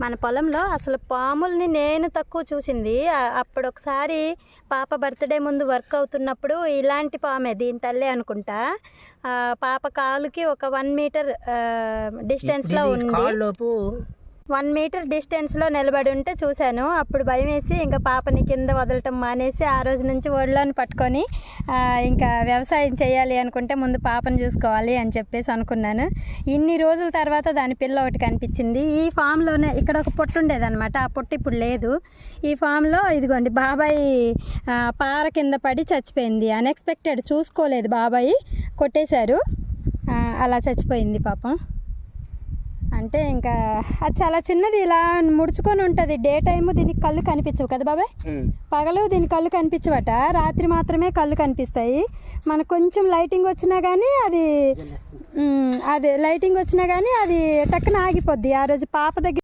మన పొలంలో అసలు పాముల్ని నేను తక్కువ చూసింది. అప్పుడు ఒకసారి పాప బర్త్డే ముందు వర్క్ అవుతున్నప్పుడు ఇలాంటి పామే, దీని తల్లే అనుకుంటా. పాప కాలుకి ఒక 1 మీటర్ డిస్టెన్స్లో ఉంది. 1 మీటర్ డిస్టెన్స్లో నిలబడి ఉంటే చూశాను. అప్పుడు భయం వేసి ఇంకా పాపని కింద వదలటం మానేసి ఆ రోజు నుంచి ఒళ్ళని పట్టుకొని ఇంకా వ్యవసాయం చేయాలి అనుకుంటే ముందు పాపను చూసుకోవాలి అని చెప్పేసి అనుకున్నాను. ఇన్ని రోజుల తర్వాత దాని పిల్ల ఒకటి కనిపించింది. ఈ ఫామ్లోనే ఇక్కడ ఒక పొట్టు ఉండేదన్నమాట. ఆ పొట్టు ఇప్పుడు లేదు. ఈ ఫామ్లో ఇదిగోండి బాబాయ్ పార కింద పడి చచ్చిపోయింది. అన్ఎక్స్పెక్టెడ్, చూసుకోలేదు బాబాయ్, కొట్టేశారు, అలా చచ్చిపోయింది పాపం. అంటే ఇంకా అది చాలా చిన్నది, ఇలా ముడుచుకొని ఉంటుంది. డే టైము దీనికి కళ్ళు కనిపించవు కదా బాబాయ్, పగలు దీని కళ్ళు కనిపించవట, రాత్రి మాత్రమే కళ్ళు కనిపిస్తాయి. మనకు కొంచెం లైటింగ్ వచ్చినా కానీ అది లైటింగ్ వచ్చినా కానీ అది టక్కున ఆగిపోద్ది. ఆ రోజు పాప దగ్గర